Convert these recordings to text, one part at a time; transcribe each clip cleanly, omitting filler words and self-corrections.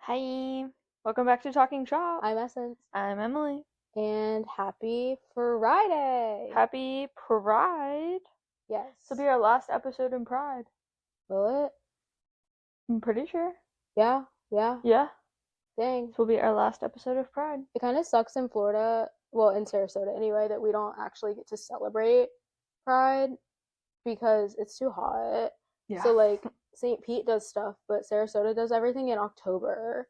Hi, welcome back to Talking Shop. I'm Essence. I'm Emily. And happy Friday. Happy Pride. Yes. This will be our last episode in Pride. Will it? I'm pretty sure. Yeah. Yeah, Dang. this will be our last episode of Pride. It kind of sucks in Florida, well, in Sarasota anyway, that we don't actually get to celebrate Pride because it's too hot. Yeah. So, like, St. Pete does stuff, but Sarasota does everything in October.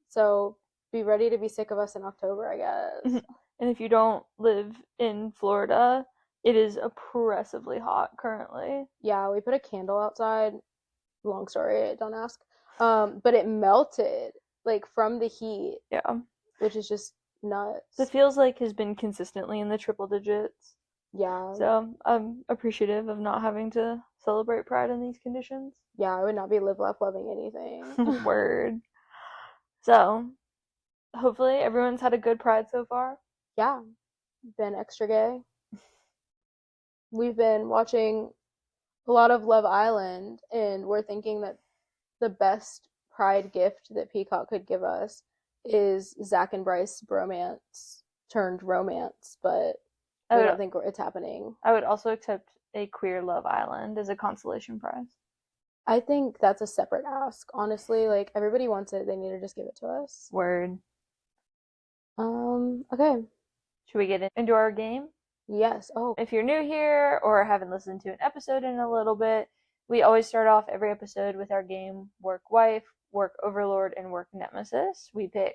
So, be ready to be sick of us in October, I guess. And if you don't live in Florida, it is oppressively hot currently. Yeah, we put a candle outside. Long story, don't ask. But it melted, like, from the heat. Yeah. Which is just nuts. It feels like has been consistently in the triple digits. Yeah. So I'm appreciative of not having to celebrate Pride in these conditions. Yeah, I would not be live life loving anything. Word. So, hopefully everyone's had a good Pride so far. Yeah. Been extra gay. We've been watching a lot of Love Island, and we're thinking that the best Pride gift that Peacock could give us is Zach and Bryce bromance turned romance, but we don't think it's happening. I would also accept a queer Love Island as a consolation prize. I think that's a separate ask, honestly. Like, everybody wants it, they need to just give it to us. Word. Okay. Should we get into our game? Yes. Oh. If you're new here or haven't listened to an episode in a little bit, we always start off every episode with our game Work Wife, Work Overlord, and Work Nemesis. We pick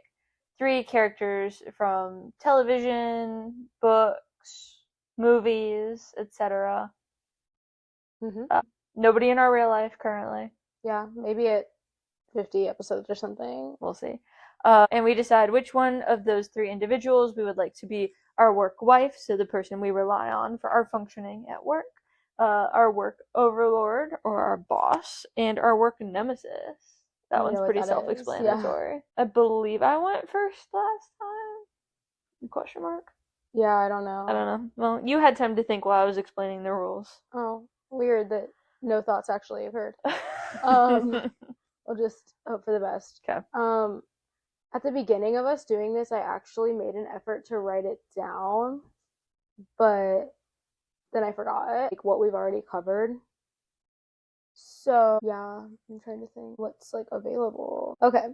3 characters from television, books, movies, etc. Nobody in our real life currently. Yeah, maybe at 50 episodes or something. We'll see. And we decide which one of those 3 individuals we would like to be our work wife, so the person we rely on for our functioning at work, our work overlord or our boss, and our work nemesis. That one's pretty self-explanatory. Yeah. I believe I went first last time? Question mark? Yeah, I don't know. Well, you had time to think while I was explaining the rules. Oh, weird that no thoughts actually occurred. We'll just hope for the best. Okay. At the beginning of us doing this, I actually made an effort to write it down, but then I forgot like what we've already covered. So yeah, I'm trying to think what's like available. Okay,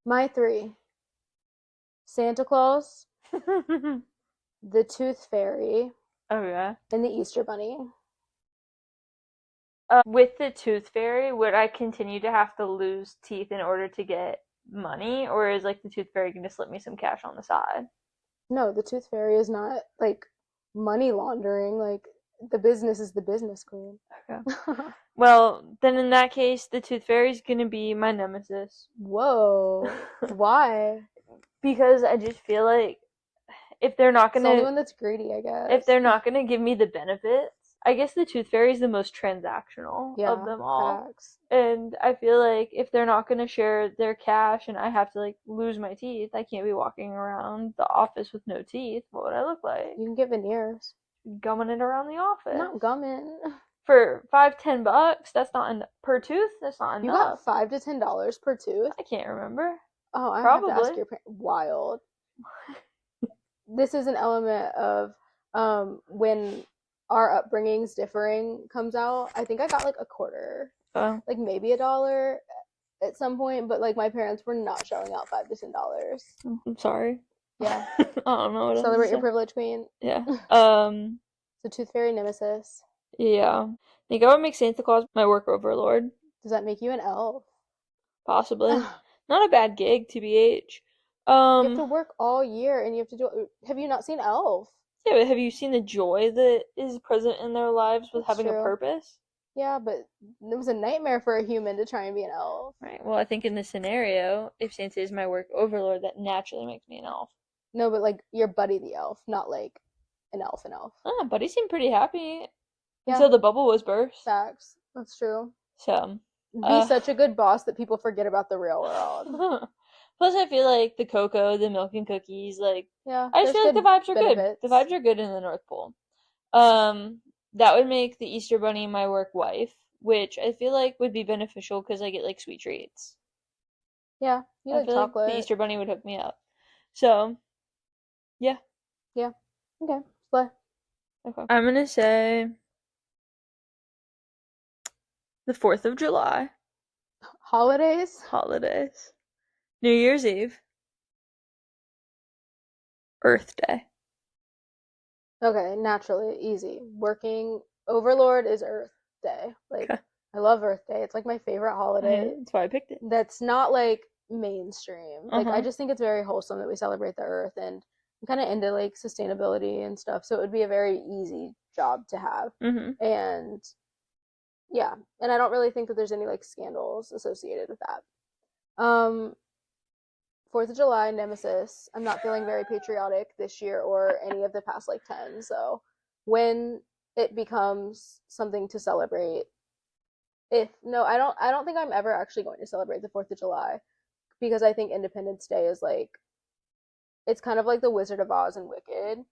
my 3: Santa Claus, the Tooth Fairy, okay, and the Easter Bunny. With the Tooth Fairy, would I continue to have to lose teeth in order to get money, or is like the Tooth Fairy gonna slip me some cash on the side? No, the Tooth Fairy is not like money laundering. Like, the business is the business, queen. Okay. Well, then in that case, the Tooth Fairy's gonna be my nemesis. Whoa. Why? Because I just feel like if they're not gonna, it's the only one that's greedy, I guess. If they're not gonna give me the benefits, I guess the Tooth Fairy is the most transactional of them all. Facts. And I feel like if they're not gonna share their cash and I have to like lose my teeth, I can't be walking around the office with no teeth. What would I look like? You can get veneers. Gumming it around the office. Not gumming. For $5-10, that's not per tooth. That's not enough. You got $5 to $10 per tooth? I can't remember. Oh, I have to ask your parents. Wild. This is an element of when our upbringings differing comes out. I think I got like a quarter, like maybe $1 at some point, but like my parents were not showing out $5 to $10. I'm sorry. Yeah. I don't know what else Celebrate your privilege, queen. Yeah. So Tooth Fairy nemesis. Yeah. I think I would make Santa Claus my work overlord. Does that make you an elf? Possibly. Not a bad gig, TBH. You have to work all year, and you have to do. Have you not seen Elf? Yeah, but have you seen the joy that is present in their lives with having a purpose? Yeah, but it was a nightmare for a human to try and be an elf. Right. Well, I think in this scenario, if Santa is my work overlord, that naturally makes me an elf. No, but like your Buddy the elf, not like an elf. Buddy seemed pretty happy until the bubble was burst. Facts. That's true. So be such a good boss that people forget about the real world. Plus, I feel like the cocoa, the milk and cookies, like, yeah, I just feel like the vibes are good. The vibes are good in the North Pole. That would make the Easter Bunny my work wife, which I feel like would be beneficial because I get like sweet treats. Yeah, you I like feel like the chocolate. Easter Bunny would hook me up. So, yeah. Yeah. Okay. Slay. Okay. I'm gonna say the 4th of July. Holidays. Holidays. New Year's Eve. Earth Day. Okay, naturally, easy. Working Overlord is Earth Day. Like, Okay. I love Earth Day. It's like my favorite holiday. That's why I picked it. That's not like mainstream. Like, I Uh-huh. just think it's very wholesome that we celebrate the Earth, and I'm kind of into like sustainability and stuff. So it would be a very easy job to have. Mm-hmm. And yeah, and I don't really think that there's any like scandals associated with that. 4th of July, Nemesis. I'm not feeling very patriotic this year or any of the past like 10. So when it becomes something to celebrate, if no, I don't think I'm ever actually going to celebrate the 4th of July because I think Independence Day is like it's kind of like the Wizard of Oz and Wicked.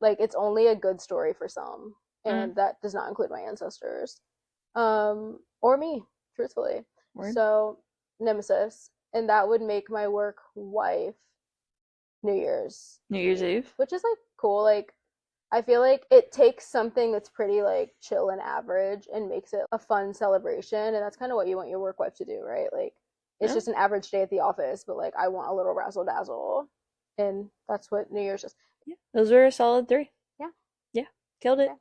Like it's only a good story for some, Mm. and that does not include my ancestors. Or me, truthfully. Word. So Nemesis, and that would make my work wife New Year's New Year's Eve. which is like cool. Like I feel like it takes something that's pretty like chill and average and makes it a fun celebration, and that's kind of what you want your work wife to do, right? Like it's Yeah. just an average day at the office, but like I want a little razzle dazzle, and that's what New Year's is. Yeah. Those were a solid 3. Yeah. Yeah. Killed it. Okay.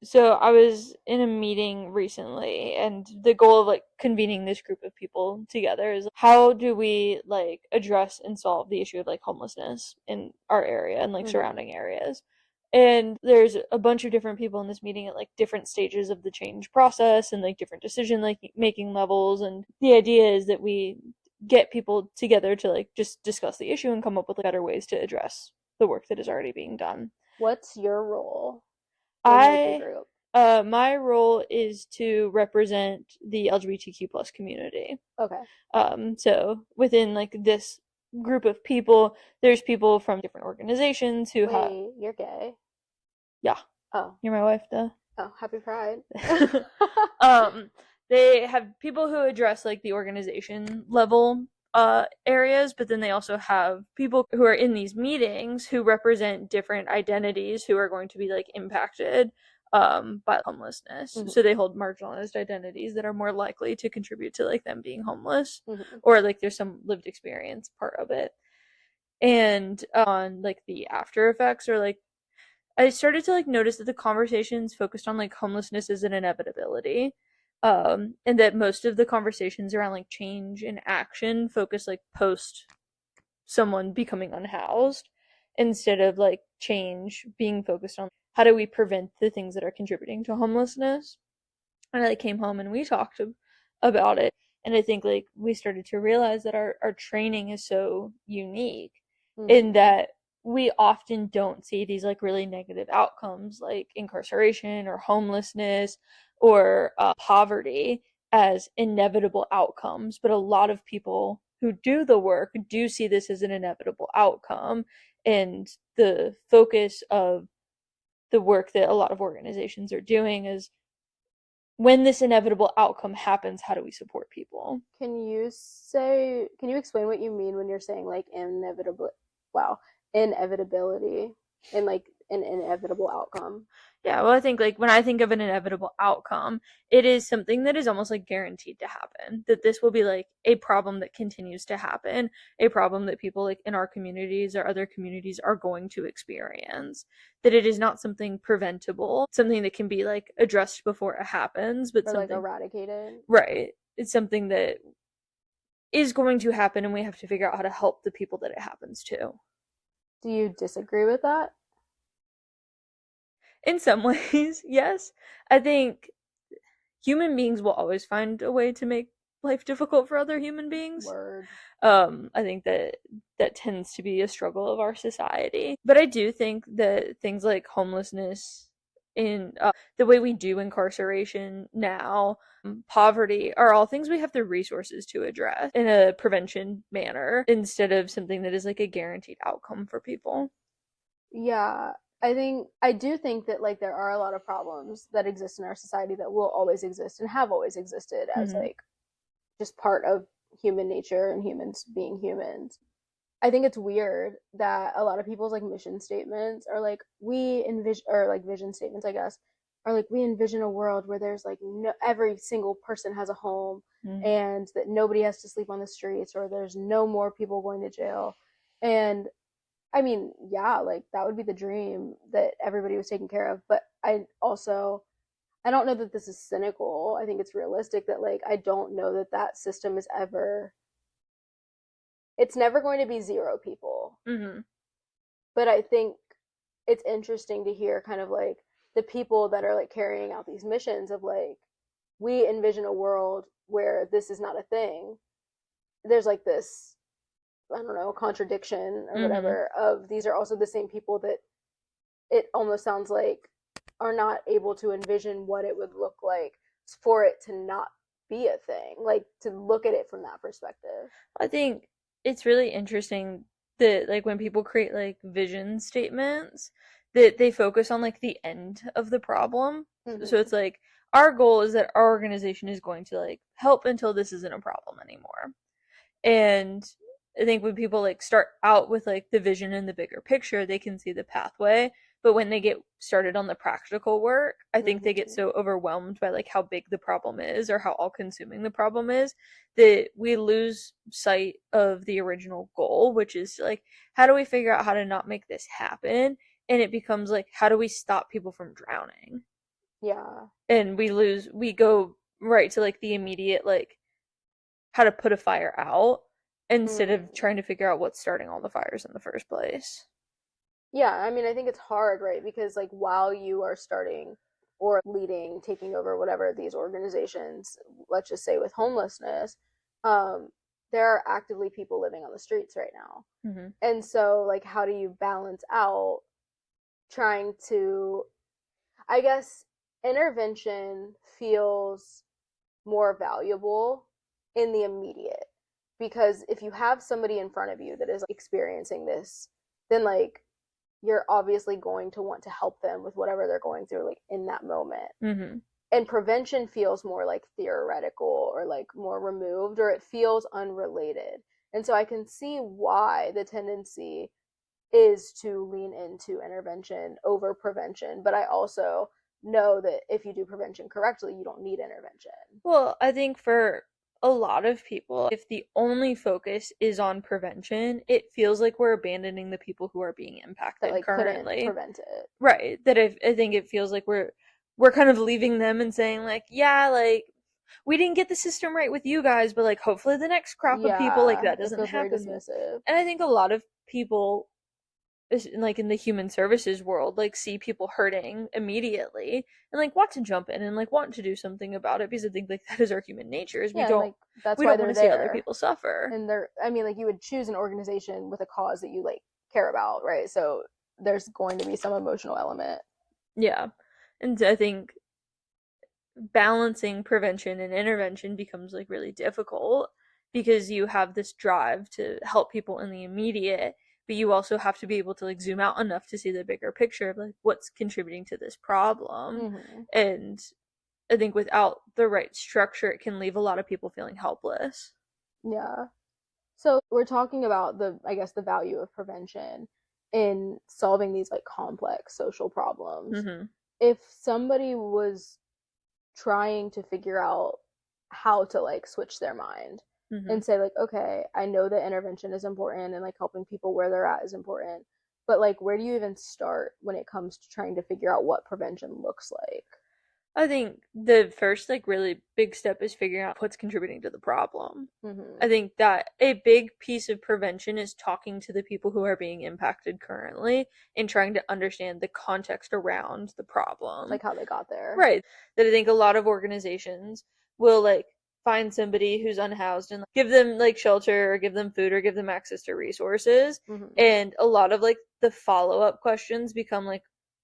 So I was in a meeting recently, and the goal of like convening this group of people together is how do we like address and solve the issue of like homelessness in our area and like surrounding areas. And there's a bunch of different people in this meeting at like different stages of the change process and like different decision like making levels. And the idea is that we get people together to like just discuss the issue and come up with like, better ways to address the work that is already being done. What's your role in like the group? My role is to represent the LGBTQ plus community. Okay. So within like this group of people, there's people from different organizations who have. Wait, you're gay? Yeah. Oh. You're my wife, though. Oh, happy Pride. They have people who address like the organization level areas, but then they also have people who are in these meetings who represent different identities who are going to be like impacted by homelessness. Mhm. So they hold marginalized identities that are more likely to contribute to like them being homeless, Mhm. or like there's some lived experience part of it. And on like the after effects, or like I started to like notice that the conversations focused on like homelessness as an inevitability. And that most of the conversations around like change and action focus like post someone becoming unhoused, instead of like change being focused on how do we prevent the things that are contributing to homelessness. And I like, came home and we talked about it. And I think like we started to realize that our training is so unique in that we often don't see these like really negative outcomes like incarceration or homelessness or poverty as inevitable outcomes, but a lot of people who do the work do see this as an inevitable outcome. And the focus of the work that a lot of organizations are doing is, when this inevitable outcome happens, how do we support people? Can you explain what you mean when you're saying like inevitability and like an inevitable outcome? Yeah, well, I think like when I think of an inevitable outcome, it is something that is almost like guaranteed to happen. That this will be like a problem that continues to happen, a problem that people like in our communities or other communities are going to experience. That it is not something preventable, something that can be like addressed before it happens, but Or like something eradicated? right. It's something that is going to happen, and we have to figure out how to help the people that it happens to. Do you disagree with that? In some ways, yes. I think human beings will always find a way to make life difficult for other human beings. Word. I think that tends to be a struggle of our society. But I do think that things like homelessness, in the way we do incarceration now, poverty, are all things we have the resources to address in a prevention manner, instead of something that is like a guaranteed outcome for people. Yeah, I do think that like there are a lot of problems that exist in our society that will always exist and have always existed as Mhm. like just part of human nature and humans being humans. I think it's weird that a lot of people's like mission statements are like we envision, or like vision statements, I guess, are like we envision a world where there's like no, every single person has a home, and that nobody has to sleep on the streets, or there's no more people going to jail. And I mean, yeah, like that would be the dream, that everybody was taken care of. But I don't know that this is cynical. I think it's realistic that like I don't know that that system is ever, it's never going to be zero people. Mm-hmm. But I think it's interesting to hear kind of like the people that are like carrying out these missions of like we envision a world where this is not a thing. There's like this, I don't know, contradiction or whatever of these are also the same people that it almost sounds like are not able to envision what it would look like for it to not be a thing, like to look at it from that perspective. I think it's really interesting that like when people create like vision statements that they focus on like the end of the problem. So it's like our goal is that our organization is going to like help until this isn't a problem anymore. And I think when people like start out with like the vision and the bigger picture, they can see the pathway. But when they get started on the practical work, I think they get so overwhelmed by like how big the problem is or how all consuming the problem is that we lose sight of the original goal, which is like, how do we figure out how to not make this happen? And it becomes like, how do we stop people from drowning? Yeah. And we go right to like the immediate, like, how to put a fire out instead of trying to figure out what's starting all the fires in the first place. Yeah, I mean, I think it's hard, right? Because like while you are starting or leading, taking over whatever these organizations, let's just say with homelessness, there are actively people living on the streets right now. And so like how do you balance out trying to, I guess intervention feels more valuable in the immediate, because if you have somebody in front of you that is experiencing this, then like you're obviously going to want to help them with whatever they're going through like in that moment. And prevention feels more like theoretical or like more removed, or it feels unrelated. And so I can see why the tendency is to lean into intervention over prevention, but I also know that if you do prevention correctly, you don't need intervention. Well, I think for a lot of people, if the only focus is on prevention, it feels like we're abandoning the people who are being impacted that like currently. couldn't prevent it. Right. That I think it feels like we're kind of leaving them and saying like, yeah, like we didn't get the system right with you guys, but like hopefully the next crop of people like that doesn't happen. Very dismissive. And I think a lot of people like in the human services world like see people hurting immediately and like want to jump in and like want to do something about it, because I think like that is our human nature, is we don't like, that's we why don't want to see other people suffer. And they're, I mean, like you would choose an organization with a cause that you like care about, right? So there's going to be some emotional element. Yeah. And I think balancing prevention and intervention becomes like really difficult, because you have this drive to help people in the immediate, but you also have to be able to like zoom out enough to see the bigger picture of like what's contributing to this problem. And I think without the right structure, it can leave a lot of people feeling helpless. Yeah. So we're talking about the, I guess, the value of prevention in solving these like complex social problems. If somebody was trying to figure out how to like switch their mind and say like, okay, I know that intervention is important and like helping people where they're at is important, but like where do you even start when it comes to trying to figure out what prevention looks like? I think the first like really big step is figuring out what's contributing to the problem. I think that a big piece of prevention is talking to the people who are being impacted currently and trying to understand the context around the problem, like how they got there. Right. That I think a lot of organizations will like find somebody who's unhoused and like, give them like shelter or give them food or give them access to resources. And a lot of like the follow-up questions become like,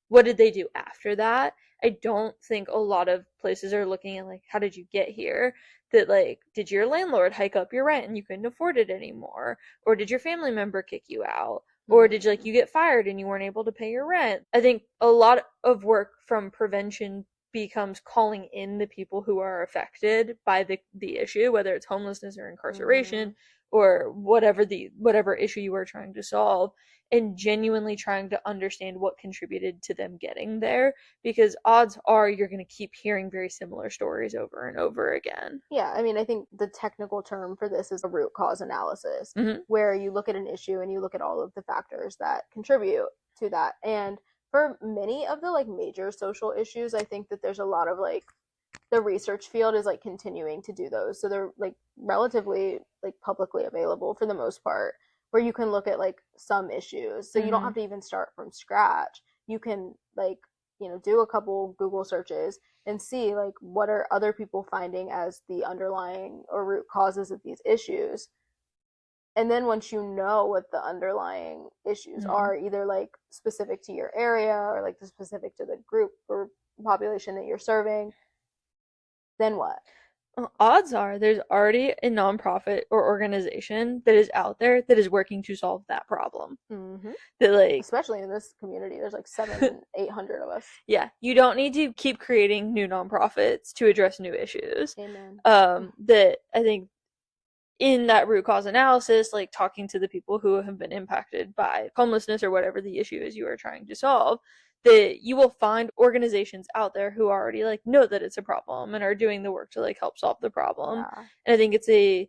what did they do after that? I don't think a lot of places are looking at like, how did you get here? That like, did your landlord hike up your rent and you couldn't afford it anymore? Or did your family member kick you out? Or did you like you get fired and you weren't able to pay your rent? I think a lot of work from prevention becomes calling in the people who are affected by the issue, whether it's homelessness or incarceration or whatever issue you are trying to solve, and genuinely trying to understand what contributed to them getting there, because odds are you're going to keep hearing very similar stories over and over again. Yeah, I mean, I think the technical term for this is a root cause analysis, Mm-hmm. where you look at an issue and you look at all of the factors that contribute to that. And for many of the like major social issues, I think that there's a lot of like the research field is like continuing to do those. So they're like relatively like publicly available for the most part, where you can look at like some issues. So you don't have to even start from scratch. You can like, you know, do a couple Google searches and see like what are other people finding as the underlying or root causes of these issues. And then once you know what the underlying issues are, either like specific to your area or like the specific to the group or population that you're serving, then what? Odds are there's already a nonprofit or organization that is out there that is working to solve that problem. That like, especially in this community, there's like 700-800 of us. Yeah, you don't need to keep creating new nonprofits to address new issues. Amen. That I think in that root cause analysis, like talking to the people who have been impacted by homelessness or whatever the issue is you are trying to solve, that you will find organizations out there who already like know that it's a problem and are doing the work to like help solve the problem. Yeah. And I think it's a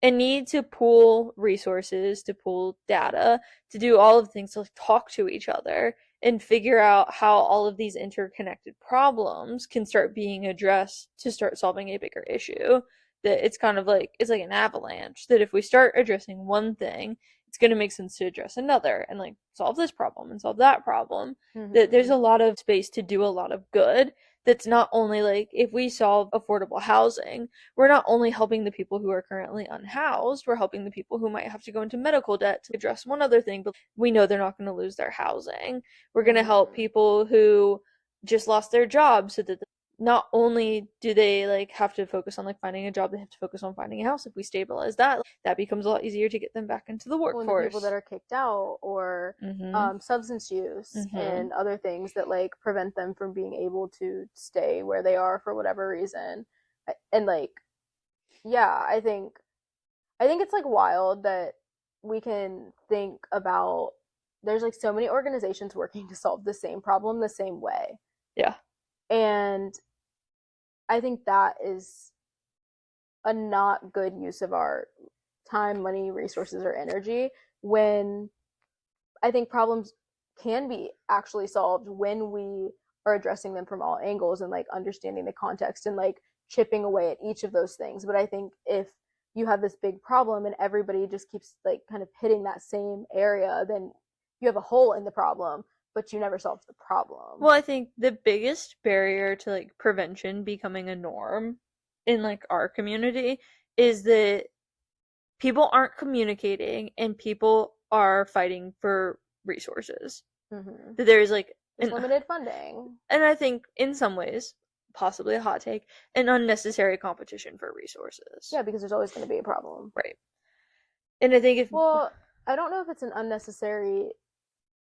need to pool resources, to pool data, to do all of the things, to like talk to each other and figure out how all of these interconnected problems can start being addressed to start solving a bigger issue. That it's kind of like, it's like an avalanche, that if we start addressing one thing, it's going to make sense to address another and like solve this problem and solve that problem. That there's a lot of space to do a lot of good. That's not only like, if we solve affordable housing, we're not only helping the people who are currently unhoused, we're helping the people who might have to go into medical debt to address one other thing, but we know they're not going to lose their housing. We're going to help people who just lost their job, so that not only do they like have to focus on like finding a job, they have to focus on finding a house. If we stabilize that, that becomes a lot easier to get them back into the workforce. Well, the people that are kicked out or substance use and other things that like prevent them from being able to stay where they are for whatever reason. And like, yeah, I think it's like wild that we can think about, there's like so many organizations working to solve the same problem the same way. Yeah. And I think that is a not good use of our time, money, resources, or energy, when I think problems can be actually solved when we are addressing them from all angles and like understanding the context and like chipping away at each of those things. But I think if you have this big problem and everybody just keeps like kind of hitting that same area, then you have a hole in the problem, but you never solved the problem. Well, I think the biggest barrier to like prevention becoming a norm in like our community is that people aren't communicating and people are fighting for resources. That there's like limited funding. And I think in some ways, possibly a hot take, an unnecessary competition for resources. Yeah, because there's always going to be a problem. Right. And I think well, I don't know if it's an unnecessary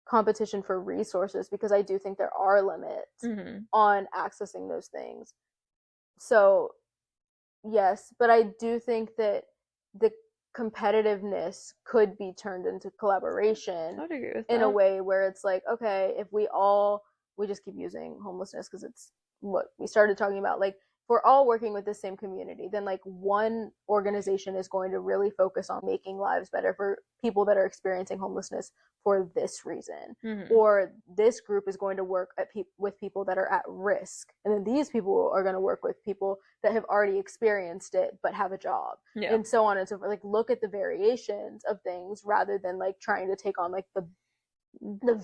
competition for resources, because I do think there are limits on accessing those things. So yes, but I do think that the competitiveness could be turned into collaboration in a way where it's like, okay, if we just keep using homelessness because it's what we started talking about, like if we're all working with the same community, then like one organization is going to really focus on making lives better for people that are experiencing homelessness for this reason, or this group is going to work with people that are at risk, and then these people are going to work with people that have already experienced it but have a job, and so on and so forth. Like look at the variations of things rather than like trying to take on like the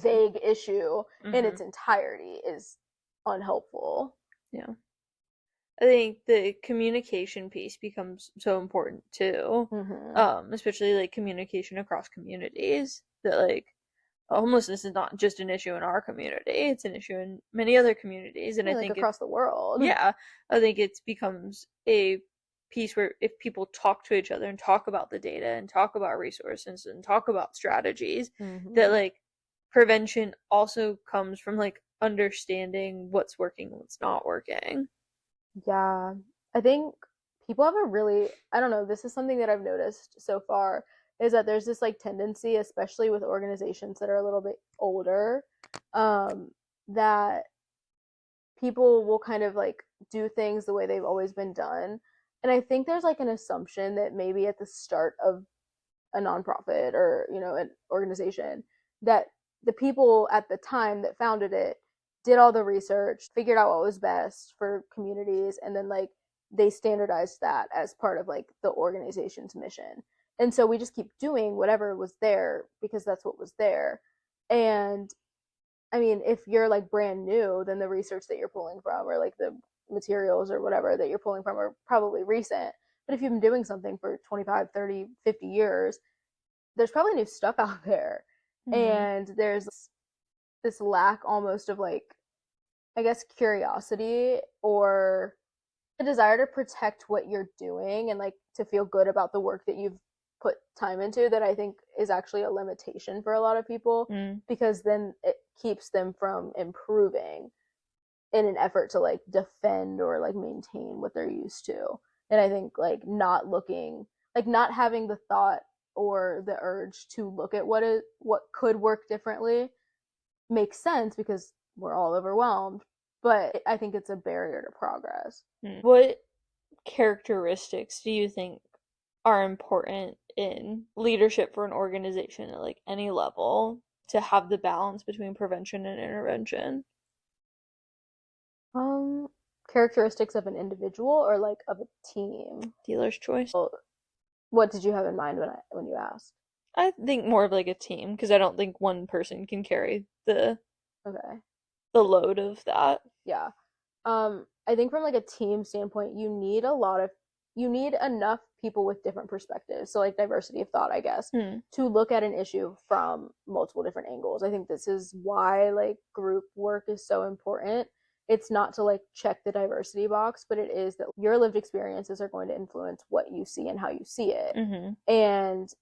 vague issue in its entirety is unhelpful. Yeah, I think the communication piece becomes so important too, especially like communication across communities. That like homelessness is not just an issue in our community; it's an issue in many other communities, and I think across the world. Yeah, I think it becomes a piece where if people talk to each other and talk about the data and talk about resources and talk about strategies, that like prevention also comes from like understanding what's working and what's not working. Yeah. I think people have a really, I don't know, this is something that I've noticed so far is that there's this like tendency, especially with organizations that are a little bit older, that people will kind of like do things the way they've always been done. And I think there's like an assumption that maybe at the start of a nonprofit or, you know, an organization, that the people at the time that founded it did all the research, figured out what was best for communities, and then like they standardized that as part of like the organization's mission. And so we just keep doing whatever was there because that's what was there. And I mean, if you're like brand new, then the research that you're pulling from or like the materials or whatever that you're pulling from are probably recent. But if you've been doing something for 25, 30, 50 years, there's probably new stuff out there. Mm-hmm. And there's this lack almost of like, I guess, curiosity or a desire to protect what you're doing and like to feel good about the work that you've put time into that I think is actually a limitation for a lot of people because then it keeps them from improving in an effort to like defend or like maintain what they're used to. And I think like not looking, like not having the thought or the urge to look at what could work differently makes sense because we're all overwhelmed, but I think it's a barrier to progress. What characteristics do you think are important in leadership for an organization at like any level to have the balance between prevention and intervention? Characteristics of an individual or like of a team? Dealer's choice. Well, what did you have in mind when you asked? I think more of like a team because I don't think one person can carry the load of that. Yeah. I think from like a team standpoint, you need enough people with different perspectives. So like diversity of thought, I guess, to look at an issue from multiple different angles. I think this is why like group work is so important. It's not to like check the diversity box, but it is that your lived experiences are going to influence what you see and how you see it. And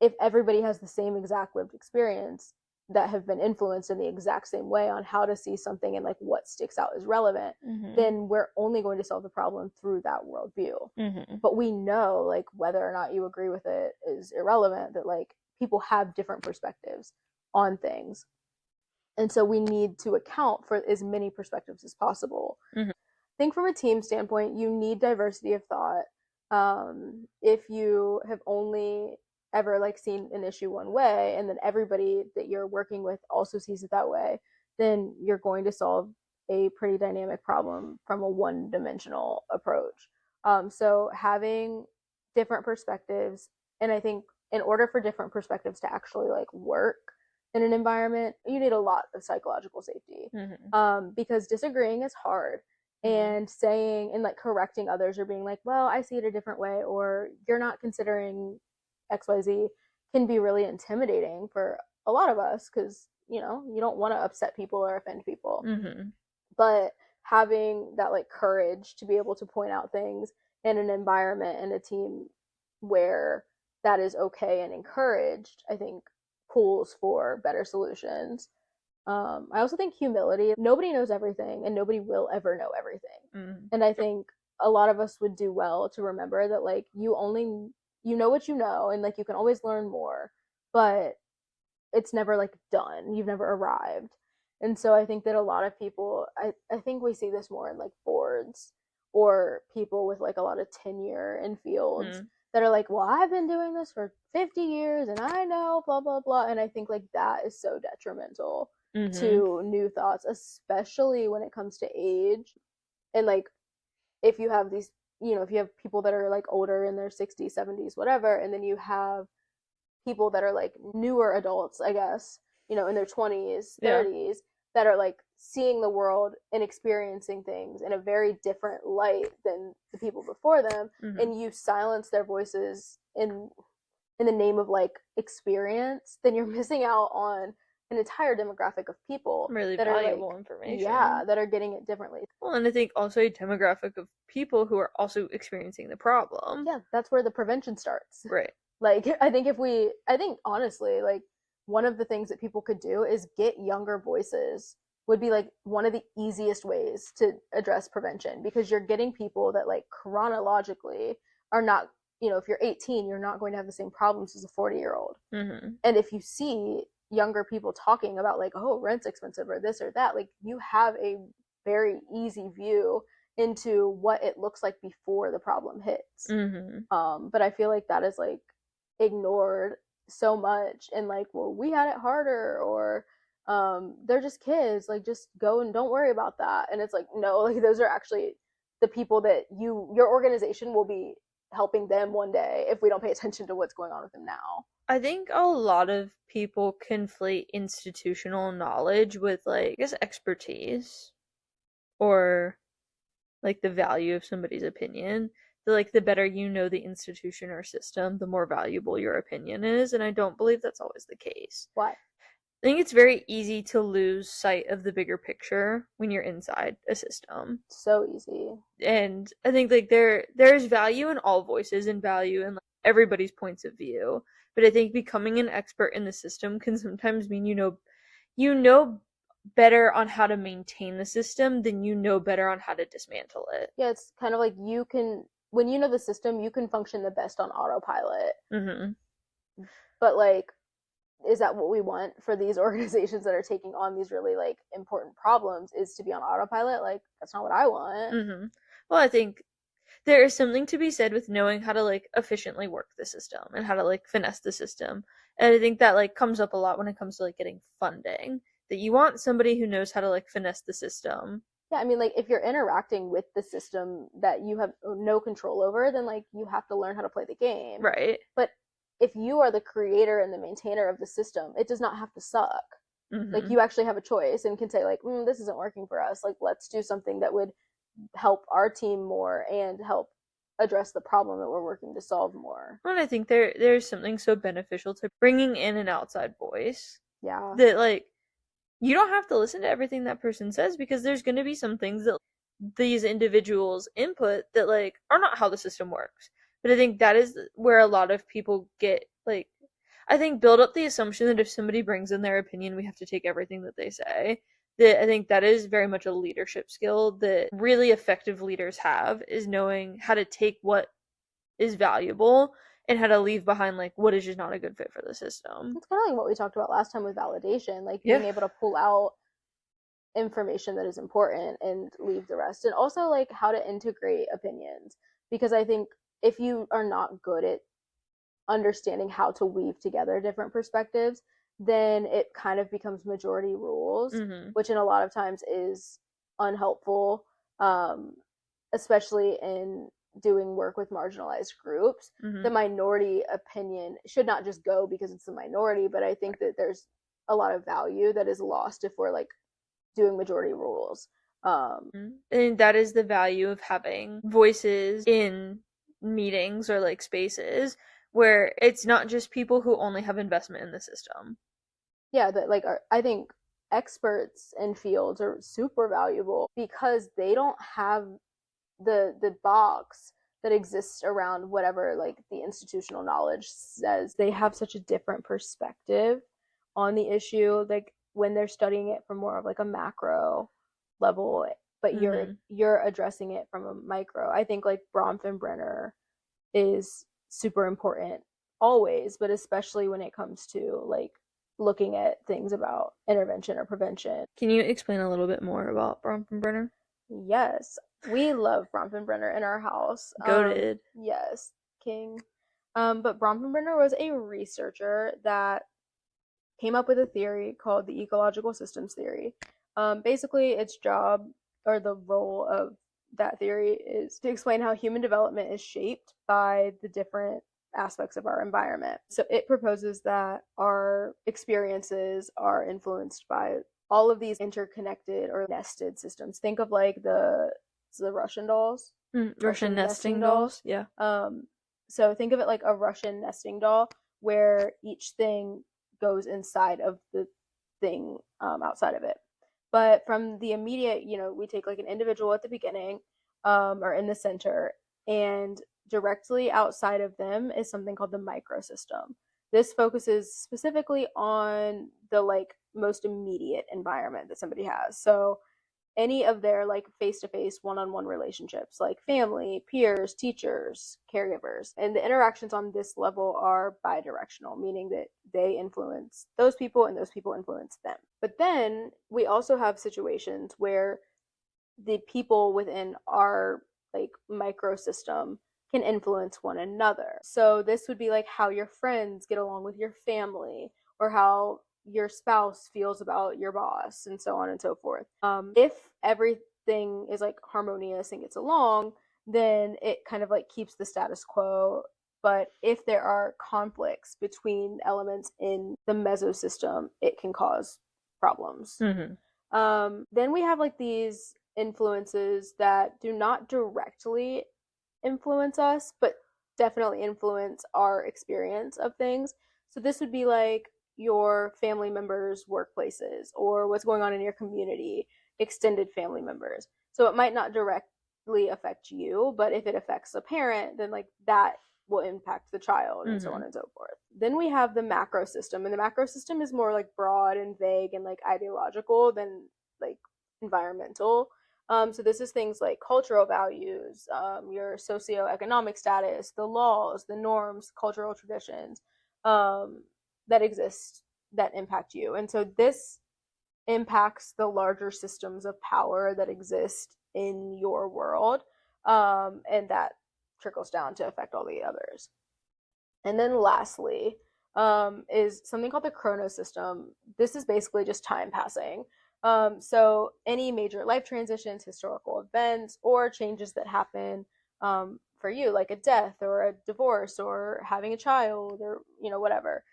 if everybody has the same exact lived experience that have been influenced in the exact same way on how to see something and like what sticks out as relevant, then we're only going to solve the problem through that worldview. But we know like whether or not you agree with it is irrelevant, that like people have different perspectives on things. And so we need to account for as many perspectives as possible. I think from a team standpoint, you need diversity of thought. If you have only ever like seen an issue one way and then everybody that you're working with also sees it that way, then you're going to solve a pretty dynamic problem from a one-dimensional approach. So having different perspectives, and I think in order for different perspectives to actually like work in an environment, you need a lot of psychological safety. Because disagreeing is hard, and saying and like correcting others or being like, well, I see it a different way, or you're not considering XYZ, can be really intimidating for a lot of us because, you know, you don't want to upset people or offend people. But having that like courage to be able to point out things in an environment and a team where that is okay and encouraged, I think pulls for better solutions. I also think humility. Nobody knows everything and nobody will ever know everything. And I think a lot of us would do well to remember that like you know what you know, and like you can always learn more, but it's never like done. You've never arrived. And so I think that a lot of people, I think we see this more in like boards or people with like a lot of tenure in fields that are like, well, I've been doing this for 50 years and I know blah, blah, blah. And I think like that is so detrimental to new thoughts, especially when it comes to age. And like, if you have these, you know, if you have people that are like older in their 60s, 70s, whatever, and then you have people that are like newer adults, I guess, you know, in their 20s, 30s, that are like seeing the world and experiencing things in a very different light than the people before them, and you silence their voices in the name of like experience, then you're missing out on an entire demographic of people really that valuable are like, information. That are getting it differently. Well, and I think also a demographic of people who are also experiencing the problem. Yeah, that's where the prevention starts. Right. Like, I think honestly, like one of the things that people could do is get younger voices would be like one of the easiest ways to address prevention, because you're getting people that like chronologically are not, if you're 18, you're not going to have the same problems as a 40-year-old. Mm-hmm. And if you see younger people talking about like, oh, rent's expensive or this or that, like you have a very easy view into what it looks like before the problem hits. Mm-hmm. But I feel like that is like ignored so much, and like, well, we had it harder, or they're just kids, like just go and don't worry about that. And it's like, no, like those are actually the people that your organization will be helping them one day if we don't pay attention to what's going on with them now. I think a lot of people conflate institutional knowledge with, like, I guess, expertise or like the value of somebody's opinion. Like the better you know the institution or system, the more valuable your opinion is, and I don't believe that's always the case. Why? I think it's very easy to lose sight of the bigger picture when you're inside a system. So easy. And I think like there's value in all voices and value in like everybody's points of view. But I think becoming an expert in the system can sometimes mean you know better on how to maintain the system than you know better on how to dismantle it. Yeah, it's kind of like when you know the system, you can function the best on autopilot. Mm-hmm. But like, is that what we want for these organizations that are taking on these really like important problems, is to be on autopilot? Like, that's not what I want. Mm-hmm. Well, I think there is something to be said with knowing how to like efficiently work the system and how to like finesse the system. And I think that like comes up a lot when it comes to like getting funding, that you want somebody who knows how to like finesse the system. Yeah, I mean, like if you're interacting with the system that you have no control over, then like you have to learn how to play the game. Right. But if you are the creator and the maintainer of the system, it does not have to suck. Mm-hmm. Like you actually have a choice and can say like, this isn't working for us. Like, let's do something that would help our team more and help address the problem that we're working to solve more. And I think there's something so beneficial to bringing in an outside voice. Yeah. That like you don't have to listen to everything that person says, because there's going to be some things that these individuals input that like are not how the system works. But I think that is where a lot of people get like, I think, build up the assumption that if somebody brings in their opinion, we have to take everything that they say. That I think that is very much a leadership skill that really effective leaders have, is knowing how to take what is valuable and how to leave behind like what is just not a good fit for the system. It's kind of like what we talked about last time with validation, like being able to pull out information that is important and leave the rest, and also like how to integrate opinions, because I think if you are not good at understanding how to weave together different perspectives, then it kind of becomes majority rules, which in a lot of times is unhelpful, especially in doing work with marginalized groups. The minority opinion should not just go because it's the minority, but I think that there's a lot of value that is lost if we're like doing majority rules. And that is the value of having voices in meetings or like spaces where it's not just people who only have investment in the system. Yeah, that like I think experts in fields are super valuable because they don't have the box that exists around whatever like the institutional knowledge says. They have such a different perspective on the issue, like when they're studying it from more of like a macro level, but you're addressing it from a micro. I think like Bronfenbrenner is super important always, but especially when it comes to like looking at things about intervention or prevention. Can you explain a little bit more about Bronfenbrenner? Yes, we love Bronfenbrenner in our house. Goated. Yes, king. But Bronfenbrenner was a researcher that came up with a theory called the ecological systems theory. Basically, its job or the role of that theory is to explain how human development is shaped by the different aspects of our environment. So it proposes that our experiences are influenced by all of these interconnected or nested systems. Think of like the Russian dolls. Russian nesting dolls. Yeah. So think of it like a Russian nesting doll where each thing goes inside of the thing outside of it. But from the immediate, we take like an individual at the beginning or in the center, and directly outside of them is something called the microsystem. This focuses specifically on the like most immediate environment that somebody has. So any of their like face-to-face one-on-one relationships, like family, peers, teachers, caregivers, and the interactions on this level are bidirectional, meaning that they influence those people and those people influence them. But then we also have situations where the people within our like microsystem can influence one another. So this would be like how your friends get along with your family, or how your spouse feels about your boss, and so on and so forth. If everything is like harmonious and gets along, then it kind of like keeps the status quo. But if there are conflicts between elements in the mesosystem, it can cause problems. Then we have like these influences that do not directly influence us, but definitely influence our experience of things. So this would be like your family members' workplaces, or what's going on in your community, extended family members. So it might not directly affect you, but if it affects a parent, then like that will impact the child, and so on and so forth. Then we have the macro system, and the macro system is more like broad and vague and like ideological than like environmental. So this is things like cultural values, your socioeconomic status, the laws, the norms, cultural traditions that exist that impact you. And so this impacts the larger systems of power that exist in your world, and that trickles down to affect all the others. And then lastly, is something called the chronos system. This is basically just time passing. So any major life transitions, historical events, or changes that happen for you, like a death or a divorce or having a child, or whatever,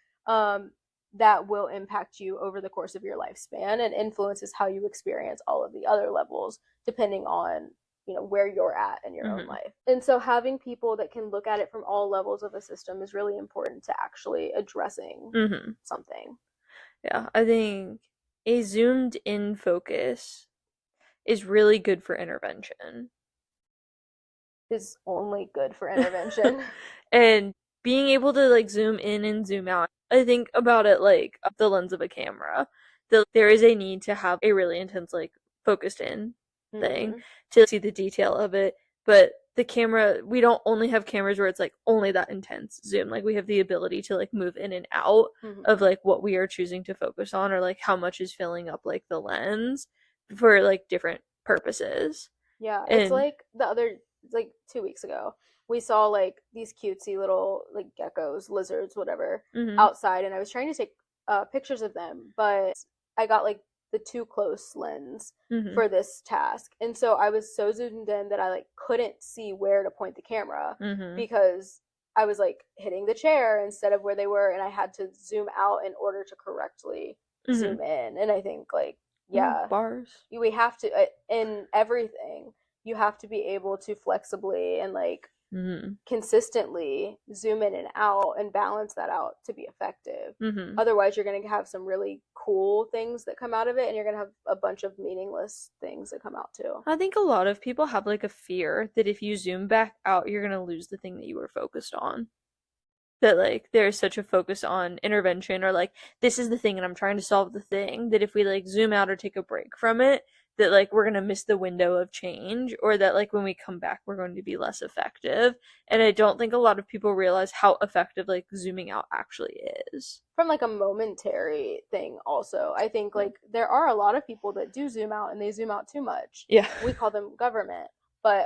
that will impact you over the course of your lifespan and influences how you experience all of the other levels, depending on where you're at in your own life. And so having people that can look at it from all levels of a system is really important to actually addressing something. Yeah, I think a zoomed in focus is really good for intervention. Is only good for intervention. And being able to like zoom in and zoom out, I think about it like the lens of a camera. There is a need to have a really intense like focused in thing to see the detail of it. But the camera, we don't only have cameras where it's like only that intense zoom. Like we have the ability to like move in and out of like what we are choosing to focus on, or like how much is filling up like the lens for like different purposes. Yeah, it's like like 2 weeks ago, we saw like these cutesy little like geckos, lizards, whatever, outside, and I was trying to take pictures of them, but I got like the too close lens for this task, and so I was so zoomed in that I like couldn't see where to point the camera because I was like hitting the chair instead of where they were, and I had to zoom out in order to correctly zoom in. And I think like bars, we have to in everything, you have to be able to flexibly and like consistently zoom in and out and balance that out to be effective. Otherwise you're going to have some really cool things that come out of it, and you're going to have a bunch of meaningless things that come out too. I think a lot of people have like a fear that if you zoom back out, you're going to lose the thing that you were focused on. That like there's such a focus on intervention, or like this is the thing and I'm trying to solve the thing, that if we like zoom out or take a break from it, that like we're going to miss the window of change, or that like when we come back we're going to be less effective. And I don't think a lot of people realize how effective like zooming out actually is. From like a momentary thing also, I think like there are a lot of people that do zoom out, and they zoom out too much. Yeah, we call them government. But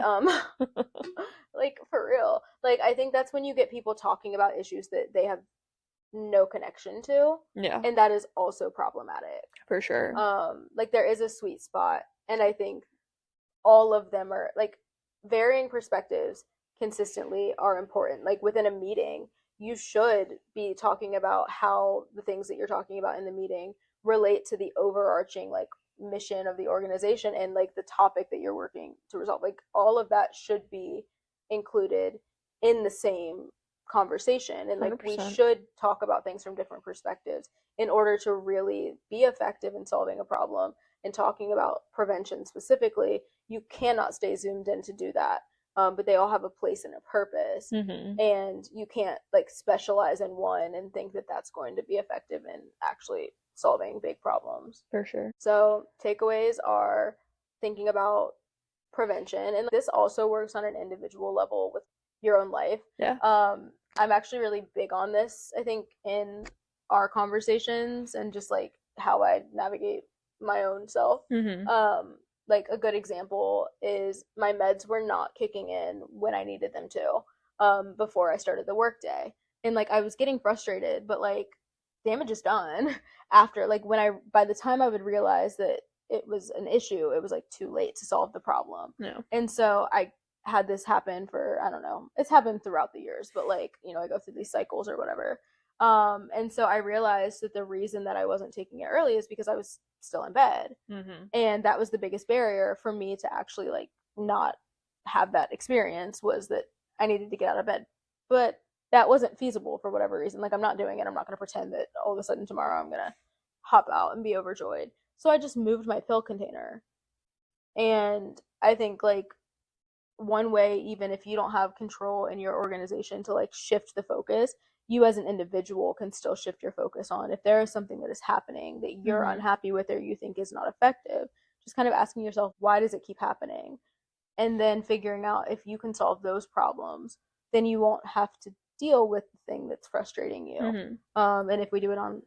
like for real, like I think that's when you get people talking about issues that they have no connection to. Yeah, and that is also problematic for sure. Like there is a sweet spot, and I think all of them are like varying perspectives consistently are important. Like within a meeting, you should be talking about how the things that you're talking about in the meeting relate to the overarching like mission of the organization and like the topic that you're working to resolve. Like all of that should be included in the same conversation, and like 100%. We should talk about things from different perspectives in order to really be effective in solving a problem and talking about prevention specifically. You cannot stay zoomed in to do that, but they all have a place and a purpose, and you can't like specialize in one and think that that's going to be effective in actually solving big problems. For sure. So takeaways are thinking about prevention, and this also works on an individual level with your own life. Yeah. I'm actually really big on this, I think, in our conversations and just like how I navigate my own self. Like a good example is my meds were not kicking in when I needed them to, before I started the workday. And like I was getting frustrated, but like damage is done after, like by the time I would realize that it was an issue, it was like too late to solve the problem. No. And so I had this happen for, I don't know, it's happened throughout the years, but like, you know, I go through these cycles or whatever. And so I realized that the reason that I wasn't taking it early is because I was still in bed. And that was the biggest barrier for me to actually like not have that experience, was that I needed to get out of bed. But that wasn't feasible for whatever reason. Like I'm not doing it. I'm not going to pretend that all of a sudden tomorrow I'm going to hop out and be overjoyed. So I just moved my pill container. And I think like one way, even if you don't have control in your organization to like shift the focus, you as an individual can still shift your focus on if there is something that is happening that you're unhappy with or you think is not effective. Just kind of asking yourself, why does it keep happening? And then figuring out if you can solve those problems, then you won't have to deal with the thing that's frustrating you. And if we do it on,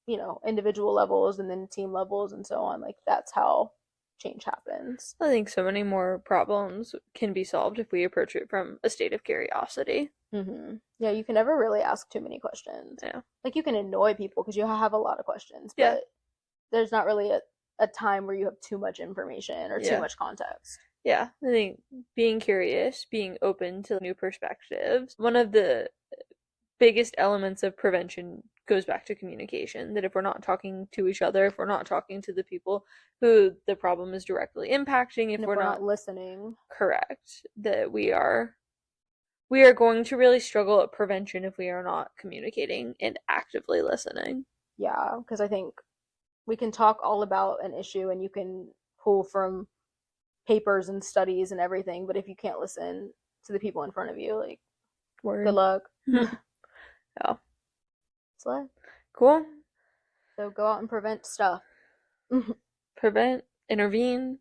you know, individual levels and then team levels and so on, like that's how change happens. I think so many more problems can be solved if we approach it from a state of curiosity. Yeah, you can never really ask too many questions. Yeah. Like you can annoy people because you have a lot of questions, but there's not really a time where you have too much information or too much context. Yeah, I think being curious, being open to new perspectives, one of the biggest elements of prevention goes back to communication. That if we're not talking to each other, if we're not talking to the people who the problem is directly impacting, if we're not listening, correct, that we are going to really struggle at prevention if we are not communicating and actively listening. Yeah, because I think we can talk all about an issue and you can pull from papers and studies and everything, but if you can't listen to the people in front of you, like, good luck. Yeah. Slay. Cool. So go out and prevent stuff. Prevent, intervene.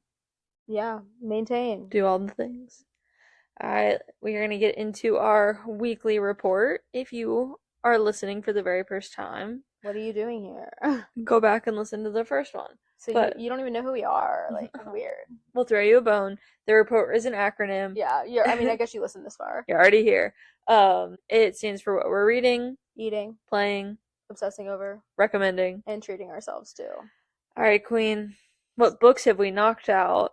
Yeah, maintain. Do all the things. Alright, we are going to get into our weekly report. If you are listening for the very first time, what are you doing here? Go back and listen to the first one. So but, you don't even know who we are. Like, weird. We'll throw you a bone. The report is an acronym. Yeah, I mean, I guess you listened this far. You're already here. It stands for what we're reading, eating, playing, obsessing over, recommending, and treating ourselves too. Alright, Queen. What books have we knocked out?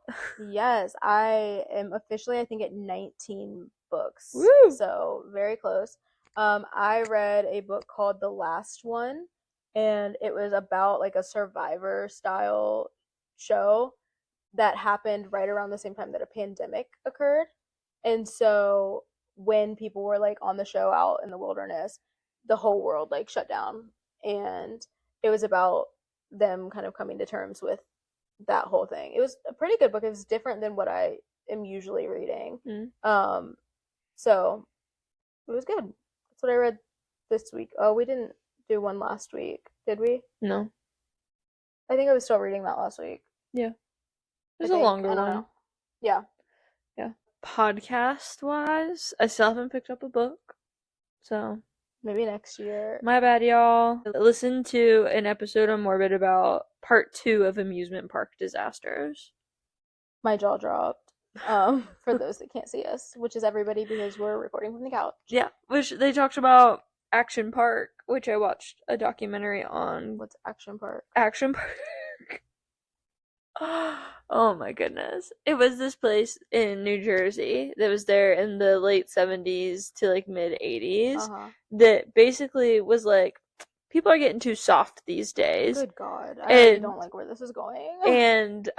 Yes, I am officially, I think, at 19 books. Woo! So, very close. I read a book called The Last One, and it was about like a Survivor style show that happened right around the same time that a pandemic occurred. And so when people were like on the show out in the wilderness, the whole world like shut down, and it was about them kind of coming to terms with that whole thing. It was a pretty good book. It was different than what I am usually reading. So it was good. That's what I read this week. Oh, we didn't do one last week, did we? No. I think I was still reading that last week. Yeah. It was a longer one. Know. Yeah. Yeah. Podcast wise, I still haven't picked up a book. So maybe next year. My bad, y'all. Listen to an episode on Morbid about part 2 of amusement park disasters. My jaw dropped. For those that can't see us, which is everybody because we're recording from the couch. Yeah, which they talked about Action Park, which I watched a documentary on. What's Action Park? Action Park. Oh my goodness. It was this place in New Jersey that was there in the late 70s to like mid 80s that basically was like, people are getting too soft these days. Good God. I really don't like where this is going. And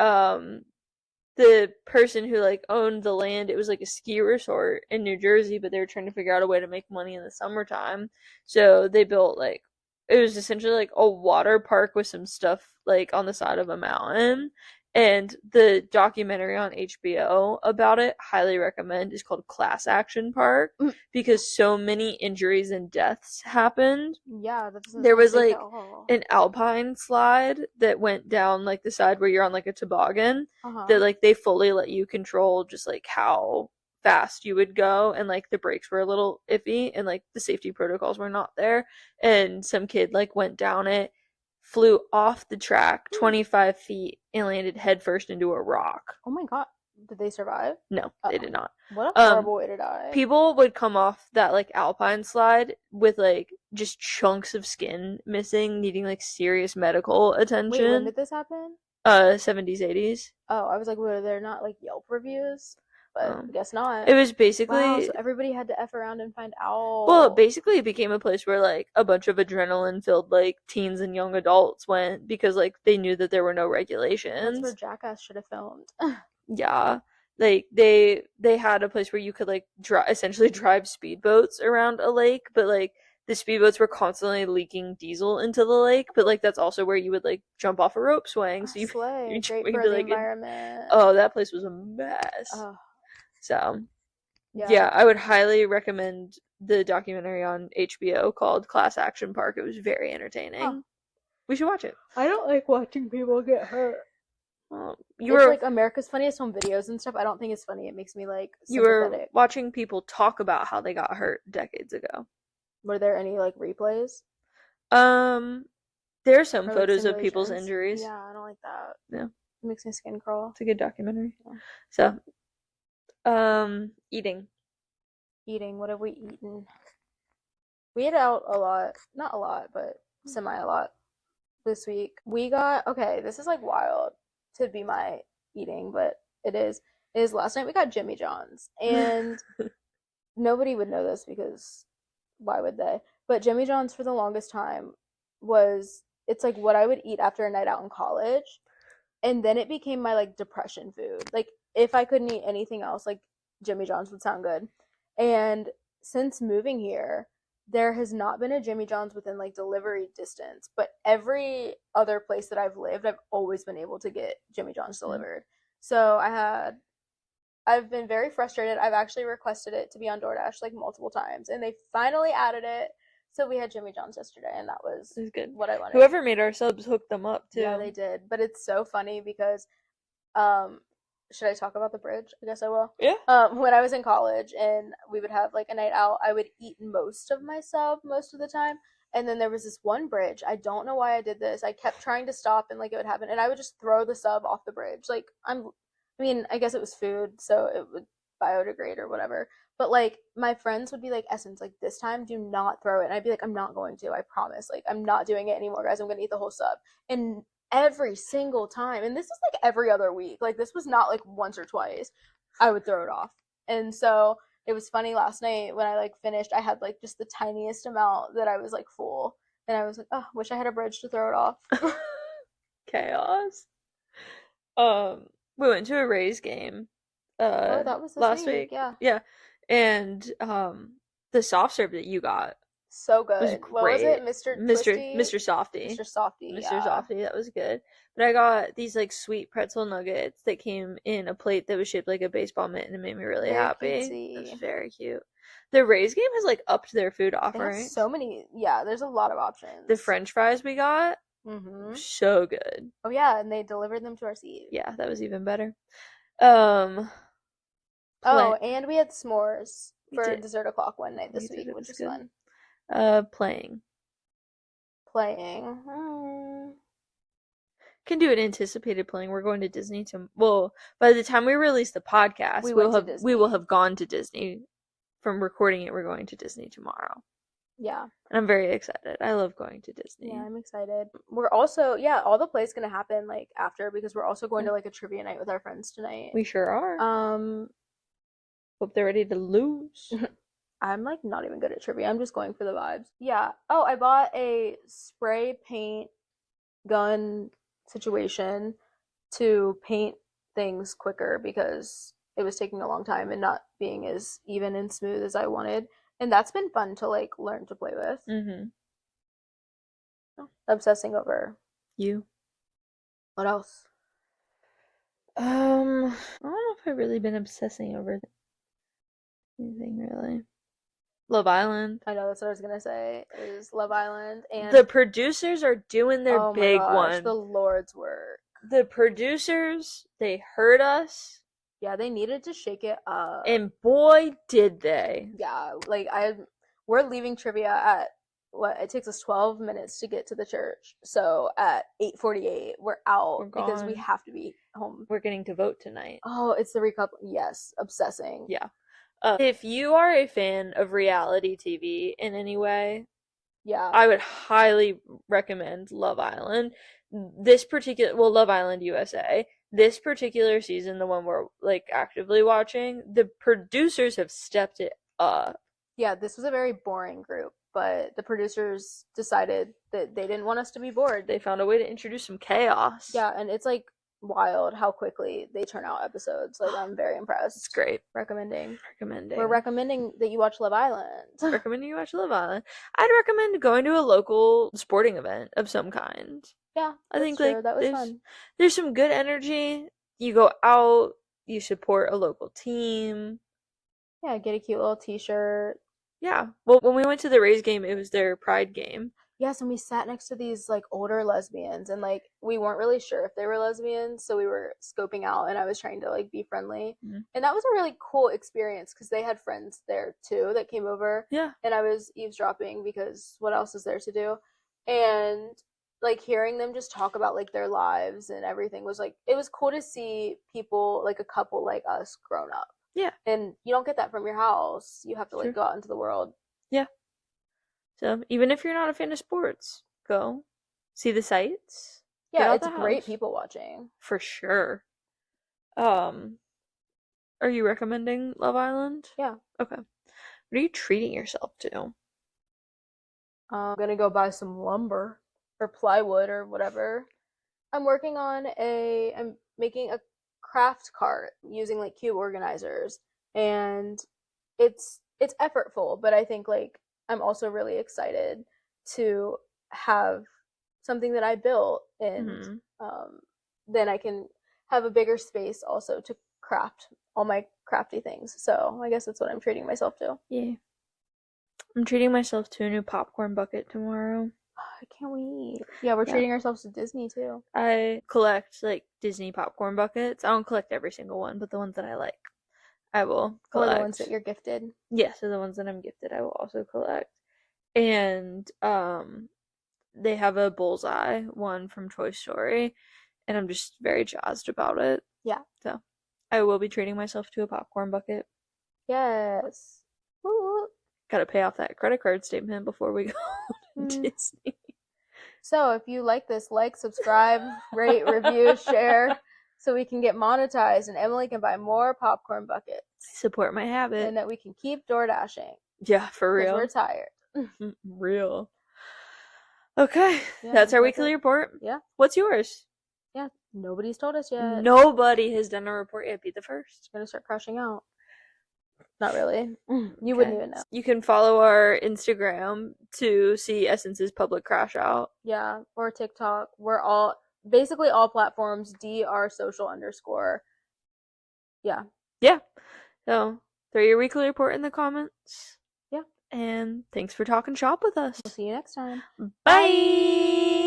the person who like owned the land, it was like a ski resort in New Jersey, but they were trying to figure out a way to make money in the summertime. So they built like, it was essentially like a water park with some stuff like on the side of a mountain. And the documentary on HBO about it, highly recommend, is called Class Action Park, because so many injuries and deaths happened. Yeah, that doesn't There sound was safe like at all. an alpine slide that went down like the side where you're on like a toboggan, Uh-huh. that like they fully let you control just like how fast you would go, and like the brakes were a little iffy and like the safety protocols were not there, and some kid like went down it, flew off the track 25 feet and landed headfirst into a rock. Oh my god. Did they survive? No, they did not. What a horrible way to die. People would come off that like alpine slide with like just chunks of skin missing, needing like serious medical attention. Wait, when did this happen? 70s, 80s. Oh, I was like, were there not like Yelp reviews? But I guess not. It was basically, wow, so everybody had to F around and find out. well, basically it became a place where like a bunch of adrenaline filled like teens and young adults went, because like they knew that there were no regulations. That's where Jackass should have filmed. Yeah. Like they had a place where you could like essentially drive speedboats around a lake, but like the speedboats were constantly leaking diesel into the lake, but like that's also where you would like jump off a rope swing, so Slay. Great you'd for be the like environment. oh, that place was a mess. So yeah, I would highly recommend the documentary on HBO called Class Action Park. It was very entertaining. We should watch it. I don't like watching people get hurt. You it's were like America's Funniest Home Videos and stuff. I don't think it's funny. It makes me like sympathetic. You were watching people talk about how they got hurt decades ago. Were there any like replays? There are some Or, like, photos of people's simulations? injuries. Yeah, I don't like that. Yeah. It makes my skin crawl. It's a good documentary. Yeah. So, eating. Eating. What have we eaten? We ate out a lot. Not a lot, but semi a lot this week. We got, okay, this is like wild to be my eating, but it is last night we got Jimmy John's, and nobody would know this because why would they? But Jimmy John's for the longest time it's like what I would eat after a night out in college, and then it became my like depression food. Like if I couldn't eat anything else, like Jimmy John's would sound good. And since moving here, there has not been a Jimmy John's within like delivery distance, but every other place that I've lived, I've always been able to get Jimmy John's delivered. So I've been very frustrated. I've actually requested it to be on DoorDash like multiple times, and they finally added it. So we had Jimmy John's yesterday, and that was good. What I wanted. Whoever made our subs hooked them up too. Yeah, they did. But it's so funny because should I talk about the bridge? I guess I will. Yeah. When I was in college and we would have like a night out, I would eat most of my sub most of the time. And then there was this one bridge. I don't know why I did this. I kept trying to stop and like it would happen. And I would just throw the sub off the bridge. Like I guess it was food, so it would biodegrade or whatever. But like my friends would be like, Essence, like this time do not throw it. And I'd be like, I'm not going to, I promise. Like I'm not doing it anymore, guys. I'm gonna eat the whole sub. And every single time, and this is like every other week, like this was not like once or twice, I would throw it off. And so it was funny last night when I like finished, I had like just the tiniest amount that I was like full, and I was like, oh, wish I had a bridge to throw it off. Chaos. We went to a Rays game that was last week. Yeah. And the soft serve that you got so good. Was great. What was it? Mr. Softy. Mr. Softy. Mr. Softy, that was good. But I got these like sweet pretzel nuggets that came in a plate that was shaped like a baseball mitt, and it made me really happy. It was very cute. The Rays game has like upped their food offerings. So many, there's a lot of options. The French fries we got, so good. Oh yeah, and they delivered them to our seat. Yeah, that was even better. And we had s'mores for dessert o'clock one night this week, which was fun. Playing. Can do an anticipated playing. We're going to Disney by the time we release the podcast, we will have gone to Disney. From recording it, we're going to Disney tomorrow. Yeah. And I'm very excited. I love going to Disney. Yeah, I'm excited. We're also, all the play's gonna happen like after, because we're also going to like a trivia night with our friends tonight. We sure are. Hope they're ready to lose. I'm like not even good at trivia. I'm just going for the vibes. Yeah. Oh, I bought a spray paint gun situation to paint things quicker because it was taking a long time and not being as even and smooth as I wanted. And that's been fun to like learn to play with. Obsessing over you. What else? I don't know if I've really been obsessing over anything really. Love Island. I know that's what I was gonna say. Is Love Island and The producers are doing their oh my big gosh, one. the Lord's work. The producers, they heard us, Yeah, they needed to shake it up. and boy did they. Yeah, like we're leaving trivia at what it takes us 12 minutes to get to the church. So at 8:48, we're out We're because we gone. have to be home. We're getting to vote tonight. Oh, it's the recoupling. Yes, obsessing. Yeah. If you are a fan of reality TV in any way, Yeah. I would highly recommend Love Island. Love Island USA. This particular season, the one we're like actively watching, the producers have stepped it up. Yeah, this was a very boring group, but the producers decided that they didn't want us to be bored. They found a way to introduce some chaos. Yeah, and it's like wild how quickly they turn out episodes. Like I'm very impressed. It's great. Recommending. Recommending. We're recommending that you watch Love Island. Recommending you watch Love Island. I'd recommend going to a local sporting event of some kind. Yeah, I think true. like that was fun. There's some good energy. You go out, you support a local team. Yeah, get a cute little t-shirt. Yeah. Well, when we went to the Rays game, it was their pride game. Yes, and we sat next to these like older lesbians, and like we weren't really sure if they were lesbians, so we were scoping out, and I was trying to like be friendly. Mm-hmm. And that was a really cool experience because they had friends there too that came over. Yeah. And I was eavesdropping because what else is there to do? And like hearing them just talk about like their lives and everything was like it was cool to see people like a couple like us grown up. Yeah. And you don't get that from your house. You have to like True. go out into the world. Yeah. So even if you're not a fan of sports, go see the sights. Yeah, it's great people watching. For sure. Are you recommending Love Island? Yeah. Okay. What are you treating yourself to? I'm gonna go buy some lumber or plywood or whatever. I'm making a craft cart using like cube organizers, and it's effortful, but I think like I'm also really excited to have something that I built, and then I can have a bigger space also to craft all my crafty things. So I guess that's what I'm treating myself to. Yeah. I'm treating myself to a new popcorn bucket tomorrow. I can't wait. Yeah, we're treating ourselves to Disney too. I collect like Disney popcorn buckets. I don't collect every single one, but the ones that I like, I will collect. Or the ones that you're gifted. Yes, so the ones that I'm gifted, I will also collect. And they have a bullseye one from Toy Story, and I'm just very jazzed about it. Yeah. So I will be treating myself to a popcorn bucket. Yes. Ooh. Gotta pay off that credit card statement before we go to Disney. So if you like this, like, subscribe, rate, review, share, so we can get monetized and Emily can buy more popcorn buckets. Support my habit. And that we can keep door dashing. Yeah, for real. Because we're tired. Real. Okay, yeah, that's our weekly report. Yeah. What's yours? Yeah, nobody's told us yet. Nobody has done a report yet. Be the first. We're gonna start crashing out. Not really. You wouldn't even know. You can follow our Instagram to see Essence's public crash out. Yeah, or TikTok. We're basically all platforms. _social_. Yeah. Yeah. So throw your weekly report in the comments. Yeah. And thanks for talking shop with us. We'll see you next time. Bye.